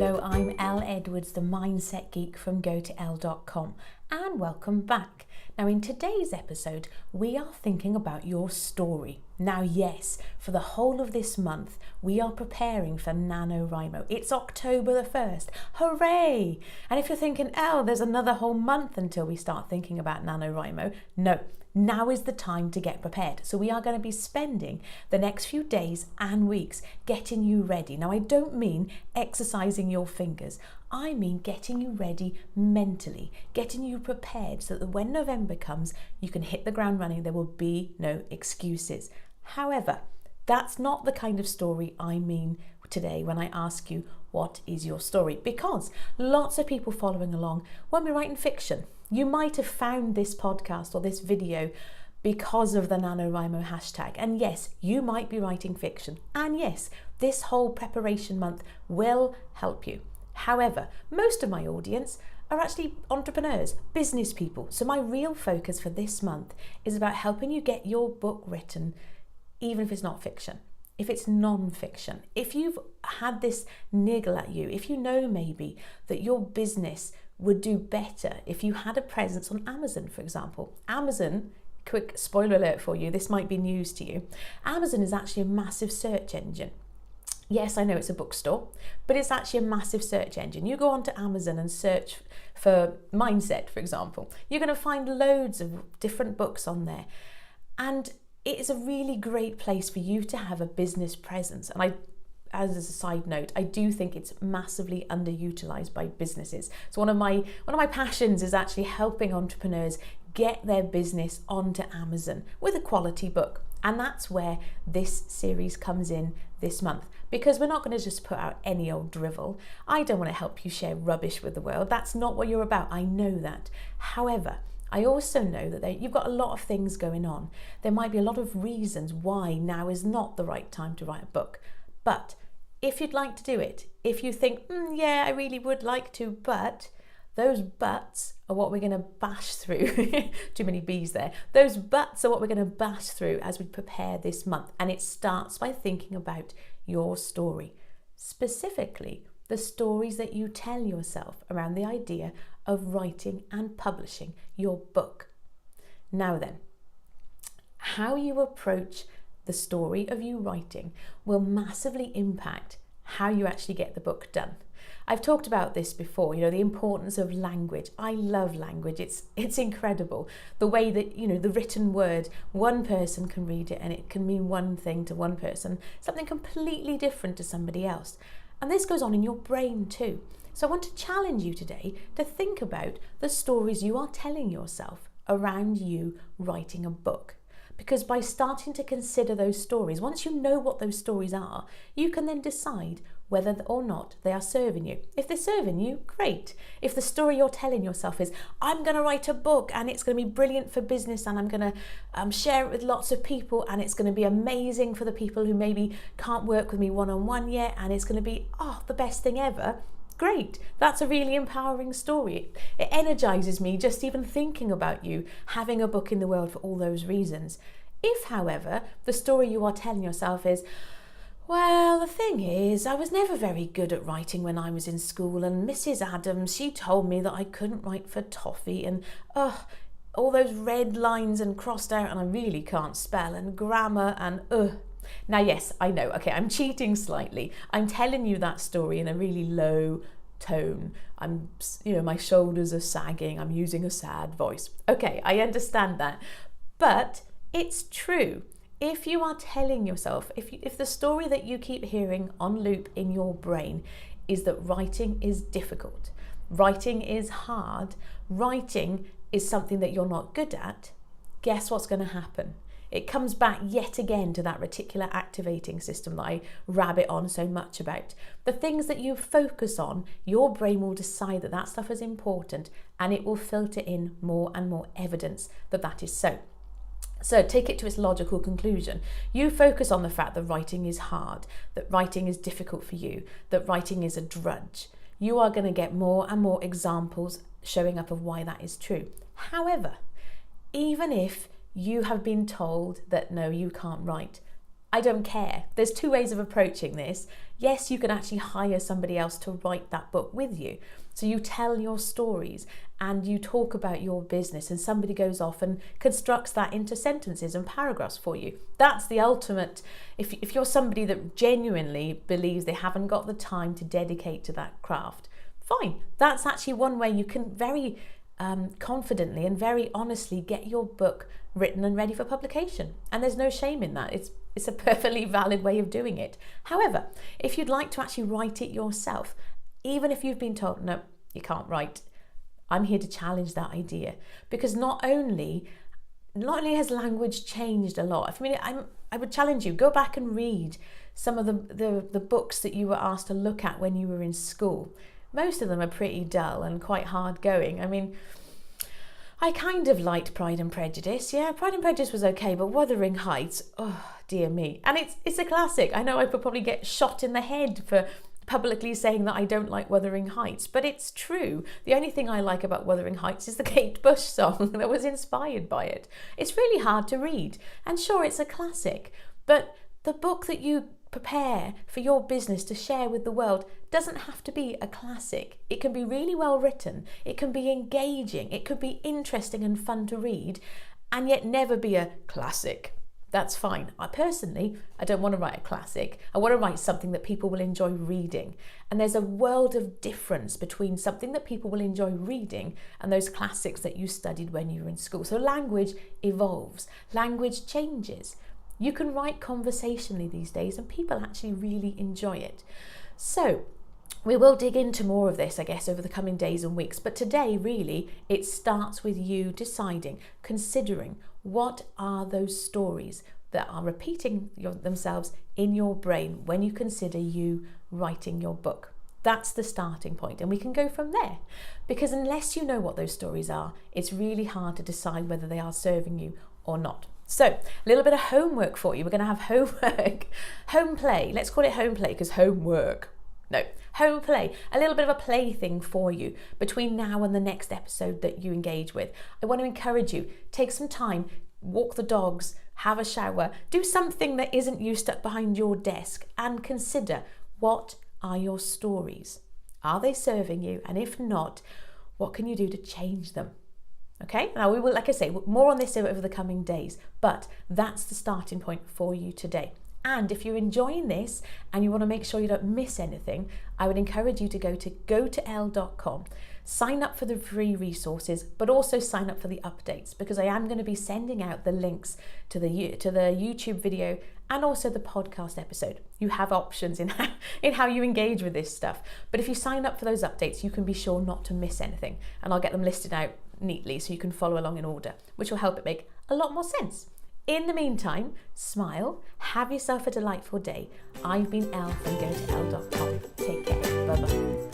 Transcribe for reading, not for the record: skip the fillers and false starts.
Hello, I'm Elle Edwards, the Mindset Geek from GoToElle.com, and welcome back. Now, in today's episode, we are thinking about your story. Now, yes, for the whole of this month, we are preparing for NaNoWriMo. It's October the 1st. Hooray! And if you're thinking, Elle, there's another whole month until we start thinking about NaNoWriMo, no. Now is the time to get prepared. So we are going to be spending the next few days and weeks getting you ready. Now, I don't mean exercising your fingers. I mean getting you ready mentally, getting you prepared so that when November comes, you can hit the ground running. There will be no excuses. However, that's not the kind of story I mean today when I ask you, what is your story? Because lots of people following along won't be writing fiction. You might have found this podcast or this video because of the NaNoWriMo hashtag. And yes, you might be writing fiction. And yes, this whole preparation month will help you. However, most of my audience are actually entrepreneurs, business people. So my real focus for this month is about helping you get your book written, even if it's not fiction. If it's non-fiction, if you've had this niggle at you, if you know maybe that your business would do better if you had a presence on Amazon, for example. Amazon, quick spoiler alert for you, this might be news to you. Amazon is actually a massive search engine. Yes, I know it's a bookstore, but it's actually a massive search engine. You go onto Amazon and search for mindset, for example. You're going to find loads of different books on there. And it is a really great place for you to have a business presence. And as a side note, I do think it's massively underutilized by businesses. So one of my passions is actually helping entrepreneurs get their business onto Amazon with a quality book. And that's where this series comes in this month, because we're not going to just put out any old drivel. I don't want to help you share rubbish with the world. That's not what you're about. I know that. However, I also know that you've got a lot of things going on. There might be a lot of reasons why now is not the right time to write a book. But if you'd like to do it, if you think, yeah, I really would like to, but those buts are what we're going to bash through. Too many B's there. Those buts are what we're going to bash through as we prepare this month. And it starts by thinking about your story, specifically the stories that you tell yourself around the idea of writing and publishing your book. Now then, how you approach the story of you writing will massively impact how you actually get the book done. I've talked about this before, the importance of language. I love language. It's incredible. The way that, the written word, one person can read it and it can mean one thing to one person, something completely different to somebody else. And this goes on in your brain too. So I want to challenge you today to think about the stories you are telling yourself around you writing a book. Because by starting to consider those stories, once you know what those stories are, you can then decide whether or not they are serving you. If they're serving you, great. If the story you're telling yourself is, I'm going to write a book and it's going to be brilliant for business and I'm going to share it with lots of people and it's going to be amazing for the people who maybe can't work with me one-on-one yet and it's going to be, the best thing ever. Great, that's a really empowering story. It energizes me just even thinking about you having a book in the world for all those reasons. If, however, the story you are telling yourself is, well, the thing is, I was never very good at writing when I was in school and Mrs. Adams, she told me that I couldn't write for toffee and, all those red lines and crossed out and I really can't spell and grammar and, Now, yes, I know, okay, I'm cheating slightly. I'm telling you that story in a really low tone. My shoulders are sagging. I'm using a sad voice. Okay, I understand that. But it's true. If you are telling yourself, if the story that you keep hearing on loop in your brain is that writing is difficult, writing is hard, writing is something that you're not good at, guess what's going to happen? It comes back yet again to that reticular activating system that I rabbit on so much about. The things that you focus on, your brain will decide that that stuff is important and it will filter in more and more evidence that that is so. So take it to its logical conclusion. You focus on the fact that writing is hard, that writing is difficult for you, that writing is a drudge. You are going to get more and more examples showing up of why that is true. However, even if you have been told that no, you can't write, I don't care. There's two ways of approaching this. Yes, you can actually hire somebody else to write that book with you. So you tell your stories and you talk about your business, and somebody goes off and constructs that into sentences and paragraphs for you. That's the ultimate. If you're somebody that genuinely believes they haven't got the time to dedicate to that craft, fine. That's actually one way you can very confidently and very honestly get your book written and ready for publication. And there's no shame in that. It's a perfectly valid way of doing it. However, if you'd like to actually write it yourself, even if you've been told, no, you can't write, I'm here to challenge that idea. Because not only has language changed a lot, I mean, I would challenge you, go back and read some of the books that you were asked to look at when you were in school. Most of them are pretty dull and quite hard going. I mean, I kind of liked Pride and Prejudice. Yeah, Pride and Prejudice was okay, but Wuthering Heights, oh dear me. And it's a classic. I know I could probably get shot in the head for publicly saying that I don't like Wuthering Heights, but it's true. The only thing I like about Wuthering Heights is the Kate Bush song that was inspired by it. It's really hard to read, and sure, it's a classic, but the book that you prepare for your business to share with the world doesn't have to be a classic. It can be really well written, it can be engaging, it could be interesting and fun to read, and yet never be a classic. That's fine. I don't want to write a classic. I want to write something that people will enjoy reading. And there's a world of difference between something that people will enjoy reading and those classics that you studied when you were in school. So language evolves, language changes. You can write conversationally these days and people actually really enjoy it. So we will dig into more of this, I guess, over the coming days and weeks. But today, really, it starts with you deciding, considering what are those stories that are repeating themselves in your brain when you consider you writing your book. That's the starting point, and we can go from there. Because unless you know what those stories are, it's really hard to decide whether they are serving you or not. So, a little bit of homework for you. We're going to have homework, home play. Let's call it home play because homework. No, home play, a little bit of a plaything for you between now and the next episode that you engage with. I want to encourage you, take some time, walk the dogs, have a shower, do something that isn't you stuck behind your desk, and consider, what are your stories? Are they serving you? And if not, what can you do to change them? Okay, now we will, like I say, more on this over the coming days, but that's the starting point for you today. And if you're enjoying this and you want to make sure you don't miss anything, I would encourage you to go to gotoelle.com, sign up for the free resources, but also sign up for the updates, because I am going to be sending out the links to the YouTube video and also the podcast episode. You have options in how you engage with this stuff. But if you sign up for those updates, you can be sure not to miss anything. And I'll get them listed out neatly so you can follow along in order, which will help it make a lot more sense. In the meantime, smile, have yourself a delightful day. I've been Elle from gotoelle.com. Take care. Bye-bye.